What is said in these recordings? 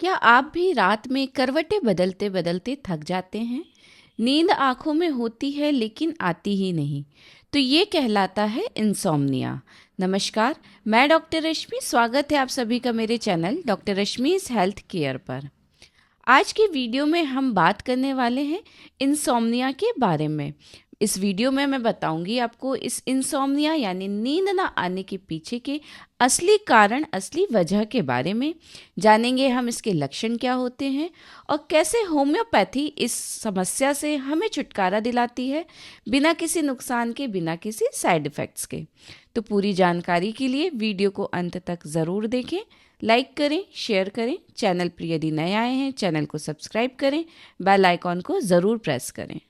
क्या आप भी रात में करवटें बदलते बदलते थक जाते हैं? नींद आंखों में होती है लेकिन आती ही नहीं, तो ये कहलाता है इंसोम्निया। नमस्कार, मैं डॉक्टर रश्मि। स्वागत है आप सभी का मेरे channel doctor Rashmi's health care पर। आज की वीडियो में हम बात करने वाले हैं इंसोम्निया के बारे में। इस वीडियो में मैं बताऊंगी आपको इस इंसोम्निया यानी नींद ना आने के पीछे के असली कारण, असली वजह के बारे में। जानेंगे हम इसके लक्षण क्या होते हैं और कैसे होम्योपैथी इस समस्या से हमें छुटकारा दिलाती है, बिना किसी नुकसान के, बिना किसी साइड इफ़ेक्ट्स के। तो पूरी जानकारी के लिए वीडियो को अंत तक ज़रूर देखें। लाइक करें, शेयर करें। चैनल पर यदि नए आए हैं चैनल को सब्सक्राइब करें, बेल आइकॉन को ज़रूर प्रेस करें।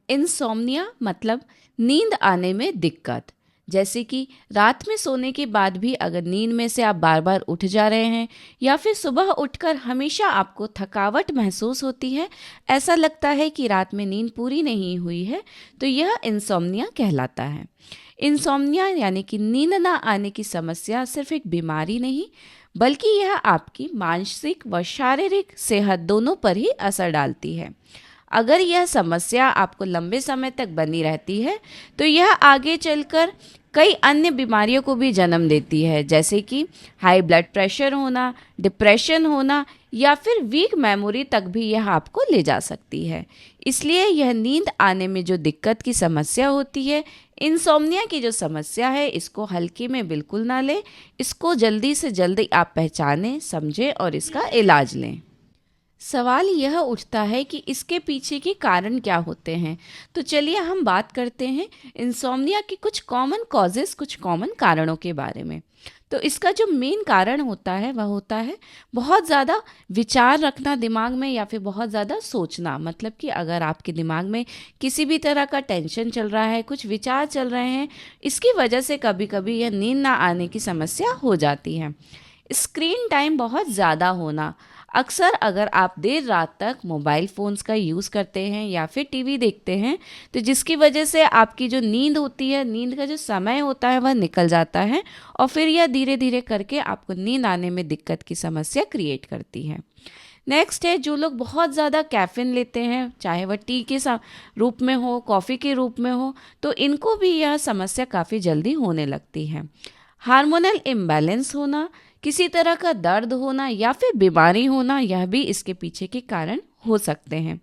इंसोम्निया मतलब नींद आने में दिक्कत। जैसे कि रात में सोने के बाद भी अगर नींद में से आप बार बार उठ जा रहे हैं या फिर सुबह उठकर हमेशा आपको थकावट महसूस होती है, ऐसा लगता है कि रात में नींद पूरी नहीं हुई है, तो यह इंसोम्निया कहलाता है। इंसोम्निया यानी कि नींद ना आने की समस्या सिर्फ एक बीमारी नहीं, बल्कि यह आपकी मानसिक व शारीरिक सेहत दोनों पर ही असर डालती है। अगर यह समस्या आपको लंबे समय तक बनी रहती है तो यह आगे चलकर कई अन्य बीमारियों को भी जन्म देती है, जैसे कि हाई ब्लड प्रेशर होना, डिप्रेशन होना या फिर वीक मेमोरी तक भी यह आपको ले जा सकती है। इसलिए यह नींद आने में जो दिक्कत की समस्या होती है, इंसोम्निया की जो समस्या है, इसको हल्के में बिल्कुल ना लें। इसको जल्दी से जल्दी आप पहचानें, समझें और इसका इलाज लें। सवाल यह उठता है कि इसके पीछे के कारण क्या होते हैं। तो चलिए हम बात करते हैं इंसोम्निया के कुछ कॉमन कॉजेस, कुछ कॉमन कारणों के बारे में। तो इसका जो मेन कारण होता है वह होता है बहुत ज़्यादा विचार रखना दिमाग में, या फिर बहुत ज़्यादा सोचना। मतलब कि अगर आपके दिमाग में किसी भी तरह का टेंशन चल रहा है, कुछ विचार चल रहे हैं, इसकी वजह से कभी कभी यह नींद ना आने की समस्या हो जाती है। स्क्रीन टाइम बहुत ज़्यादा होना। अक्सर अगर आप देर रात तक मोबाइल फ़ोन्स का यूज़ करते हैं या फिर टीवी देखते हैं, तो जिसकी वजह से आपकी जो नींद होती है, नींद का जो समय होता है वह निकल जाता है और फिर यह धीरे धीरे करके आपको नींद आने में दिक्कत की समस्या क्रिएट करती है। नेक्स्ट है, जो लोग बहुत ज़्यादा कैफ़ीन लेते हैं, चाहे वह टी के रूप में हो, कॉफ़ी के रूप में हो, तो इनको भी यह समस्या काफ़ी जल्दी होने लगती है। हार्मोनल इम्बैलेंस होना, किसी तरह का दर्द होना या फिर बीमारी होना, यह भी इसके पीछे के कारण हो सकते हैं।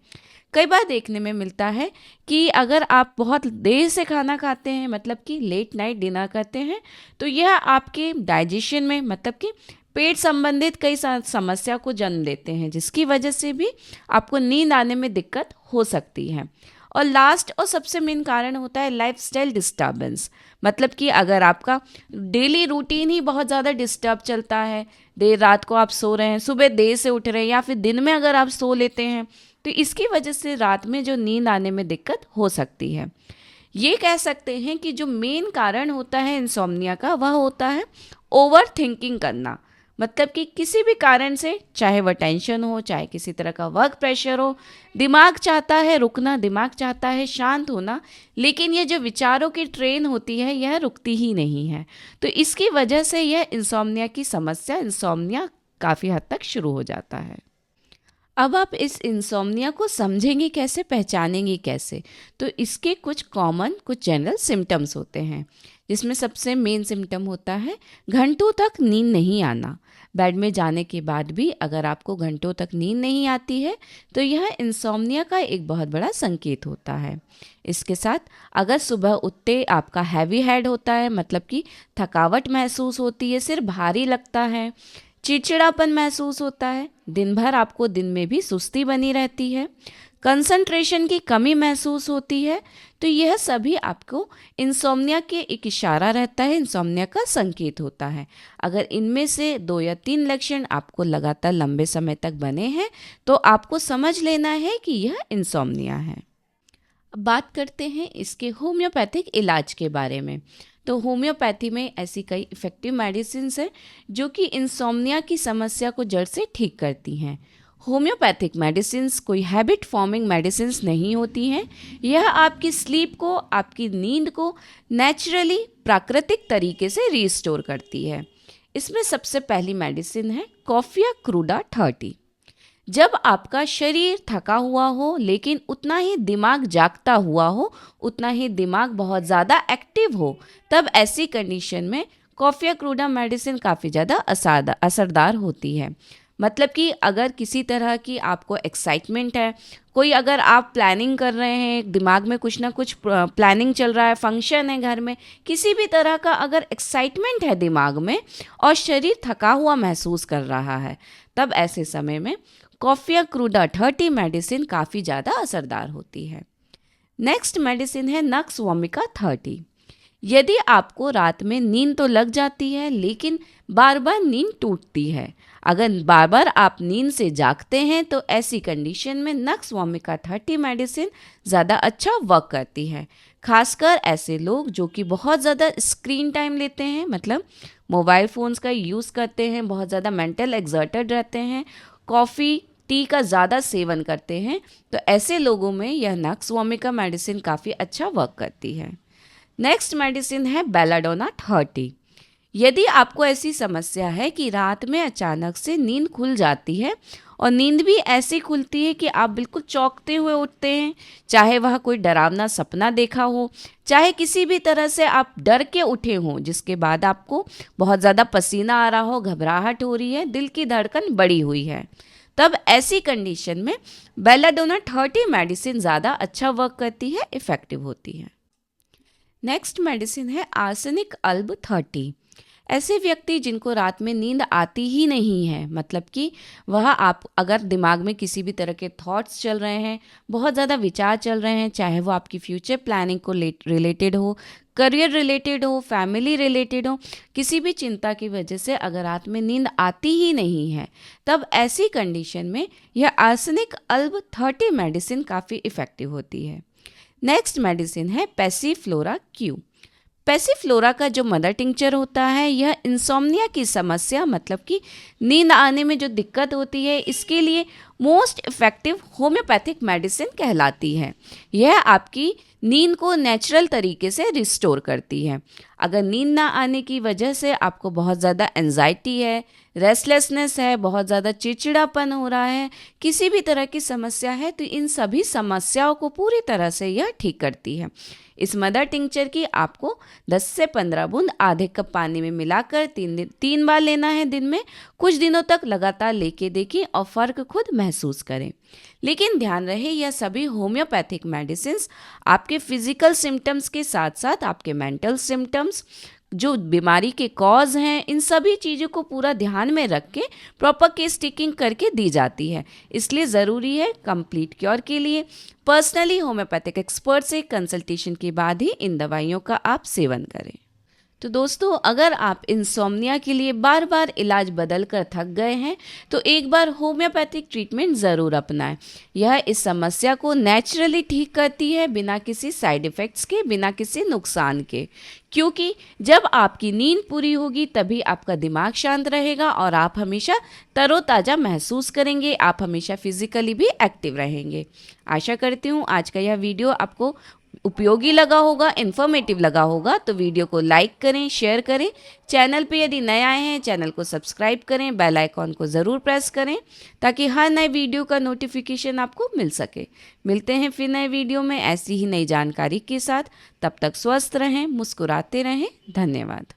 कई बार देखने में मिलता है कि अगर आप बहुत देर से खाना खाते हैं, मतलब कि लेट नाइट डिनर करते हैं, तो यह आपके डाइजेशन में, मतलब कि पेट संबंधित कई समस्या को जन्म देते हैं, जिसकी वजह से भी आपको नींद आने में दिक्कत हो सकती है। और लास्ट और सबसे मेन कारण होता है लाइफस्टाइल डिस्टर्बेंस। मतलब कि अगर आपका डेली रूटीन ही बहुत ज़्यादा डिस्टर्ब चलता है, देर रात को आप सो रहे हैं, सुबह देर से उठ रहे हैं, या फिर दिन में अगर आप सो लेते हैं, तो इसकी वजह से रात में जो नींद आने में दिक्कत हो सकती है। ये कह सकते हैं कि जो मेन कारण होता है इंसोम्निया का, वह होता है ओवर थिंकिंग करना। मतलब कि किसी भी कारण से, चाहे वह टेंशन हो, चाहे किसी तरह का वर्क प्रेशर हो, दिमाग चाहता है रुकना, दिमाग चाहता है शांत होना, लेकिन ये जो विचारों की ट्रेन होती है यह रुकती ही नहीं है। तो इसकी वजह से यह इंसोम्निया की समस्या, इंसोम्निया काफ़ी हद तक शुरू हो जाता है। अब आप इस इंसोम्निया को समझेंगे कैसे, पहचानेंगे कैसे? तो इसके कुछ कॉमन, कुछ जनरल सिम्टम्स होते हैं, जिसमें सबसे मेन सिम्टम होता है घंटों तक नींद नहीं आना। बेड में जाने के बाद भी अगर आपको घंटों तक नींद नहीं आती है, तो यह इंसोम्निया का एक बहुत बड़ा संकेत होता है। इसके साथ अगर सुबह उठते आपका हैवी हेड होता है, मतलब कि थकावट महसूस होती है, सिर भारी लगता है, चिड़चिड़ापन महसूस होता है, दिन भर आपको दिन में भी सुस्ती बनी रहती है, कंसंट्रेशन की कमी महसूस होती है, तो यह सभी आपको इंसोम्निया के एक इशारा रहता है, इंसोम्निया का संकेत होता है। अगर इनमें से 2 या 3 लक्षण आपको लगातार लंबे समय तक बने हैं, तो आपको समझ लेना है कि यह इंसोम्निया है। अब बात करते हैं इसके होम्योपैथिक इलाज के बारे में। तो होम्योपैथी में ऐसी कई इफ़ेक्टिव मेडिसिन हैं जो कि इंसोम्निया की समस्या को जड़ से ठीक करती हैं। होम्योपैथिक मेडिसिन्स कोई हैबिट फॉर्मिंग मेडिसिन्स नहीं होती हैं। यह आपकी स्लीप को, आपकी नींद को नेचुरली प्राकृतिक तरीके से रिस्टोर करती है। इसमें सबसे पहली मेडिसिन है कॉफिया क्रूडा 30। जब आपका शरीर थका हुआ हो लेकिन उतना ही दिमाग जागता हुआ हो, उतना ही दिमाग बहुत ज़्यादा एक्टिव हो, तब ऐसी कंडीशन में कॉफिया क्रूडा मेडिसिन काफ़ी ज़्यादा असरदार होती है। मतलब कि अगर किसी तरह की आपको एक्साइटमेंट है, कोई अगर आप प्लानिंग कर रहे हैं, दिमाग में कुछ ना कुछ प्लानिंग चल रहा है, फंक्शन है घर में, किसी भी तरह का अगर एक्साइटमेंट है दिमाग में और शरीर थका हुआ महसूस कर रहा है, तब ऐसे समय में कॉफिया क्रूडा 30 मेडिसिन काफ़ी ज़्यादा असरदार होती है। नेक्स्ट मेडिसिन है नक्स वोमिका 30। यदि आपको रात में नींद तो लग जाती है लेकिन बार बार नींद टूटती है, अगर बार बार आप नींद से जागते हैं, तो ऐसी कंडीशन में नक्स वोमिका 30 मेडिसिन ज़्यादा अच्छा वर्क करती है। खासकर ऐसे लोग जो कि बहुत ज़्यादा स्क्रीन टाइम लेते हैं, मतलब मोबाइल फ़ोन्स का यूज़ करते हैं, बहुत ज़्यादा मेंटल एक्सर्टेड रहते हैं, कॉफ़ी टी का ज़्यादा सेवन करते हैं, तो ऐसे लोगों में यह नक्स वोमिका मेडिसिन काफ़ी अच्छा वर्क करती है। नेक्स्ट मेडिसिन है बेलाडोना 30। यदि आपको ऐसी समस्या है कि रात में अचानक से नींद खुल जाती है और नींद भी ऐसी खुलती है कि आप बिल्कुल चौंकते हुए उठते हैं, चाहे वह कोई डरावना सपना देखा हो, चाहे किसी भी तरह से आप डर के उठे हों जिसके बाद आपको बहुत ज़्यादा पसीना आ रहा हो, घबराहट हो रही है, दिल की धड़कन बढ़ी हुई है, तब ऐसी कंडीशन में बेलाडोना 30 मेडिसिन ज़्यादा अच्छा वर्क करती है, इफ़ेक्टिव होती है। नेक्स्ट मेडिसिन है आर्सेनिक अल्ब 30। ऐसे व्यक्ति जिनको रात में नींद आती ही नहीं है, मतलब कि वह आप अगर दिमाग में किसी भी तरह के थॉट्स चल रहे हैं, बहुत ज़्यादा विचार चल रहे हैं, चाहे वो आपकी फ्यूचर प्लानिंग को रिलेटेड हो, करियर रिलेटेड हो, फैमिली रिलेटेड हो, किसी भी चिंता की वजह से अगर रात में नींद आती ही नहीं है, तब ऐसी कंडीशन में यह आर्सेनिक अल्ब 30 मेडिसिन काफ़ी इफ़ेक्टिव होती है। नेक्स्ट मेडिसिन है पैसीफ्लोरा क्यू। पैसीफ्लोरा का जो मदर टिंचर होता है, यह इंसोम्निया की समस्या, मतलब कि नींद आने में जो दिक्कत होती है, इसके लिए मोस्ट इफ़ेक्टिव होम्योपैथिक मेडिसिन कहलाती है। यह आपकी नींद को नेचुरल तरीके से रिस्टोर करती है। अगर नींद ना आने की वजह से आपको बहुत ज़्यादा एंजाइटी है, रेस्टलेसनेस है, बहुत ज़्यादा चिड़चिड़ापन हो रहा है, किसी भी तरह की समस्या है, तो इन सभी समस्याओं को पूरी तरह से यह ठीक करती है। इस मदर टिंचर की आपको 10 से 15 बूंद आधे कप पानी में मिलाकर 3 बार लेना है दिन में। कुछ दिनों तक लगातार लेके देखें और फ़र्क खुद महसूस करें। लेकिन ध्यान रहे, यह सभी होम्योपैथिक मेडिसिन्स आपके फिजिकल सिम्टम्स के साथ साथ आपके मेंटल सिम्टम्स, जो बीमारी के कॉज हैं, इन सभी चीज़ों को पूरा ध्यान में रख के प्रॉपर केस टेकिंग करके दी जाती है। इसलिए ज़रूरी है कंप्लीट क्योर के लिए पर्सनली होम्योपैथिक एक्सपर्ट से कंसल्टेशन के बाद ही इन दवाइयों का आप सेवन करें। तो दोस्तों, अगर आप इंसोम्निया के लिए बार बार इलाज बदल कर थक गए हैं, तो एक बार होम्योपैथिक ट्रीटमेंट ज़रूर अपनाएं। यह इस समस्या को नेचुरली ठीक करती है, बिना किसी साइड इफ़ेक्ट्स के, बिना किसी नुकसान के। क्योंकि जब आपकी नींद पूरी होगी तभी आपका दिमाग शांत रहेगा और आप हमेशा तरोताज़ा महसूस करेंगे, आप हमेशा फिजिकली भी एक्टिव रहेंगे। आशा करती हूँ आज का यह वीडियो आपको उपयोगी लगा होगा, इन्फॉर्मेटिव लगा होगा। तो वीडियो को लाइक करें, शेयर करें। चैनल पे यदि नए आए हैं, चैनल को सब्सक्राइब करें, बेल आइकॉन को ज़रूर प्रेस करें ताकि हर नए वीडियो का नोटिफिकेशन आपको मिल सके। मिलते हैं फिर नए वीडियो में ऐसी ही नई जानकारी के साथ। तब तक स्वस्थ रहें, मुस्कुराते रहें। धन्यवाद।